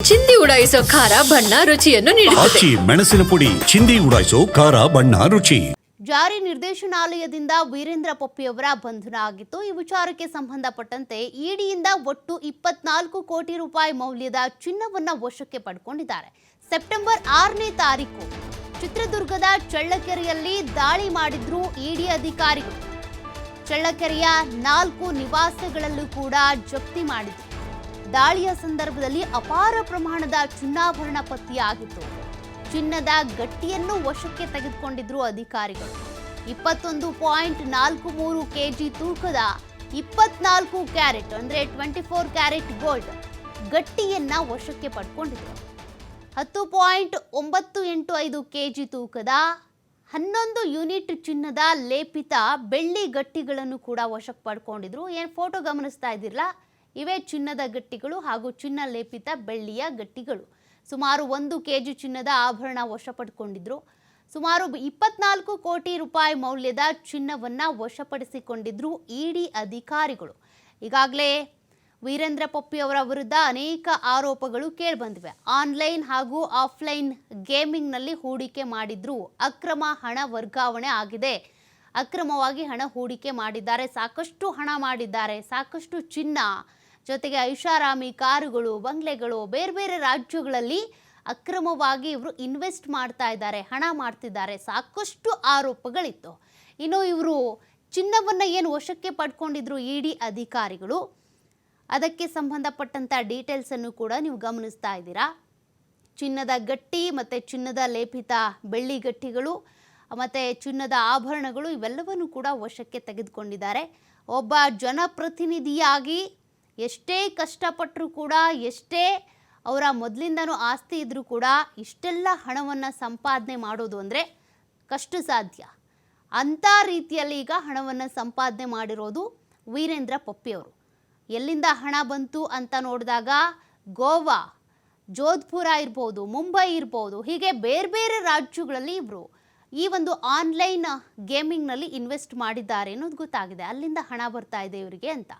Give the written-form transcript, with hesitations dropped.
ಚಿಂದಿ ಉಡಾಯಿಸೋ ಖಾರ ಬಣ್ಣ ರುಚಿಯನ್ನು ನೀಡುತ್ತದೆ. ಮೆಣಸಿನ ಪುಡಿ ಚಿಂದಿ ಉಡಾಯಿಸೋ ಖಾರ ಬಣ್ಣ ರುಚಿ. ಜಾರಿ ನಿರ್ದೇಶನಾಲಯದಿಂದ ವೀರೇಂದ್ರ ಪೊಪ್ಪಿಯವರ ಬಂಧನ ಆಗಿತ್ತು. ಈ ವಿಚಾರಕ್ಕೆ ಸಂಬಂಧಪಟ್ಟಂತೆ ಇಡಿಯಿಂದ ಒಟ್ಟು 24 ಕೋಟಿ ರೂಪಾಯಿ ಮೌಲ್ಯದ ಚಿನ್ನವನ್ನ ವಶಕ್ಕೆ ಪಡೆದುಕೊಂಡಿದ್ದಾರೆ. ಸೆಪ್ಟೆಂಬರ್ 6ನೇ ತಾರೀಕು ಚಿತ್ರದುರ್ಗದ ಚಳ್ಳಕೆರೆಯಲ್ಲಿ ದಾಳಿ ಮಾಡಿದ್ರು ಇಡಿ ಅಧಿಕಾರಿಗಳು. ಚಳ್ಳಕೆರೆಯ 4 ನಿವಾಸಗಳಲ್ಲೂ ಕೂಡ ಜಪ್ತಿ ಮಾಡಿದ್ರು. ದಾಳಿಯ ಸಂದರ್ಭದಲ್ಲಿ ಅಪಾರ ಪ್ರಮಾಣದ ಚಿನ್ನಾಭರಣ ಪತ್ತೆಯಾಗಿತ್ತು. ಚಿನ್ನದ ಗಟ್ಟಿಯನ್ನು ವಶಕ್ಕೆ ತೆಗೆದುಕೊಂಡಿದ್ರು ಅಧಿಕಾರಿಗಳು. 21.43 ಕೆಜಿ ತೂಕದ 24 ಕ್ಯಾರೆಟ್ ಅಂದ್ರೆ 24 ಕ್ಯಾರೆಟ್ ಗೋಲ್ಡ್ ಗಟ್ಟಿಯನ್ನ ವಶಕ್ಕೆ ಪಡ್ಕೊಂಡಿದ್ರು. 10.985 ಕೆಜಿ ತೂಕದ 11 ಯೂನಿಟ್ ಚಿನ್ನದ ಲೇಪಿತ ಬೆಳ್ಳಿ ಗಟ್ಟಿಗಳನ್ನು ಕೂಡ ವಶಕ್ಕೆ ಪಡ್ಕೊಂಡಿದ್ರು. ಏನು ಫೋಟೋ ಗಮನಿಸ್ತಾ ಇದ್ದಿರಲ್ಲ, ಇವೇ ಚಿನ್ನದ ಗಟ್ಟಿಗಳು ಹಾಗೂ ಚಿನ್ನ ಲೇಪಿತ ಬೆಳ್ಳಿಯ ಗಟ್ಟಿಗಳು. ಸುಮಾರು 1 ಕೆಜಿ ಚಿನ್ನದ ಆಭರಣ ವಶಪಡಿಸಿಕೊಂಡಿದ್ರು. ಸುಮಾರು 24 ಕೋಟಿ ರೂಪಾಯಿ ಮೌಲ್ಯದ ಚಿನ್ನವನ್ನ ವಶಪಡಿಸಿಕೊಂಡಿದ್ರು ಇಡಿ ಅಧಿಕಾರಿಗಳು. ಈಗಾಗಲೇ ವೀರೇಂದ್ರ ಪೊಪ್ಪಿ ಅವರ ವಿರುದ್ಧ ಅನೇಕ ಆರೋಪಗಳು ಕೇಳಿಬಂದಿವೆ. ಆನ್ಲೈನ್ ಹಾಗೂ ಆಫ್ಲೈನ್ ಗೇಮಿಂಗ್ನಲ್ಲಿ ಹೂಡಿಕೆ ಮಾಡಿದ್ರು, ಅಕ್ರಮ ಹಣ ವರ್ಗಾವಣೆ ಆಗಿದೆ, ಅಕ್ರಮವಾಗಿ ಹಣ ಹೂಡಿಕೆ ಮಾಡಿದ್ದಾರೆ, ಸಾಕಷ್ಟು ಹಣ ಮಾಡಿದ್ದಾರೆ, ಸಾಕಷ್ಟು ಚಿನ್ನ ಜೊತೆಗೆ ಐಷಾರಾಮಿ ಕಾರುಗಳು, ಬಂಗ್ಲೆಗಳು, ಬೇರೆ ಬೇರೆ ರಾಜ್ಯಗಳಲ್ಲಿ ಅಕ್ರಮವಾಗಿ ಇವರು ಇನ್ವೆಸ್ಟ್ ಮಾಡ್ತಾ ಇದ್ದಾರೆ, ಹಣ ಮಾಡ್ತಿದ್ದಾರೆ, ಸಾಕಷ್ಟು ಆರೋಪಗಳಿತ್ತು. ಇನ್ನು ಇವರು ಚಿನ್ನವನ್ನು ಏನು ವಶಕ್ಕೆ ಪಡ್ಕೊಂಡಿದ್ರು ಇಡಿ ಅಧಿಕಾರಿಗಳು, ಅದಕ್ಕೆ ಸಂಬಂಧಪಟ್ಟಂಥ ಡೀಟೇಲ್ಸನ್ನು ಕೂಡ ನೀವು ಗಮನಿಸ್ತಾ ಇದ್ದೀರಾ. ಚಿನ್ನದ ಗಟ್ಟಿ ಮತ್ತು ಚಿನ್ನದ ಲೇಪಿತ ಬೆಳ್ಳಿ ಗಟ್ಟಿಗಳು ಮತ್ತು ಚಿನ್ನದ ಆಭರಣಗಳು ಇವೆಲ್ಲವನ್ನು ಕೂಡ ವಶಕ್ಕೆ ತೆಗೆದುಕೊಂಡಿದ್ದಾರೆ. ಒಬ್ಬ ಜನಪ್ರತಿನಿಧಿಯಾಗಿ ಎಷ್ಟೇ ಕಷ್ಟಪಟ್ಟರೂ ಕೂಡ, ಎಷ್ಟೇ ಅವರ ಮೊದಲಿಂದನೂ ಆಸ್ತಿ ಇದ್ದರೂ ಕೂಡ ಇಷ್ಟೆಲ್ಲ ಹಣವನ್ನು ಸಂಪಾದನೆ ಮಾಡೋದು ಅಂದರೆ ಕಷ್ಟ ಸಾಧ್ಯ. ಅಂಥ ರೀತಿಯಲ್ಲಿ ಈಗ ಹಣವನ್ನು ಸಂಪಾದನೆ ಮಾಡಿರೋದು ವೀರೇಂದ್ರ ಪೊಪ್ಪಿಯವರು. ಎಲ್ಲಿಂದ ಹಣ ಬಂತು ಅಂತ ನೋಡಿದಾಗ ಗೋವಾ, ಜೋಧ್ಪುರ ಇರ್ಬೋದು, ಮುಂಬೈ ಇರ್ಬೋದು, ಹೀಗೆ ಬೇರೆ ಬೇರೆ ರಾಜ್ಯಗಳಲ್ಲಿ ಇವರು ಈ ಒಂದು ಆನ್ಲೈನ್ ಗೇಮಿಂಗ್ನಲ್ಲಿ ಇನ್ವೆಸ್ಟ್ ಮಾಡಿದ್ದಾರೆ ಅನ್ನೋದು ಗೊತ್ತಾಗಿದೆ. ಅಲ್ಲಿಂದ ಹಣ ಬರ್ತಾ ಇದೆ ಇವರಿಗೆ ಅಂತ.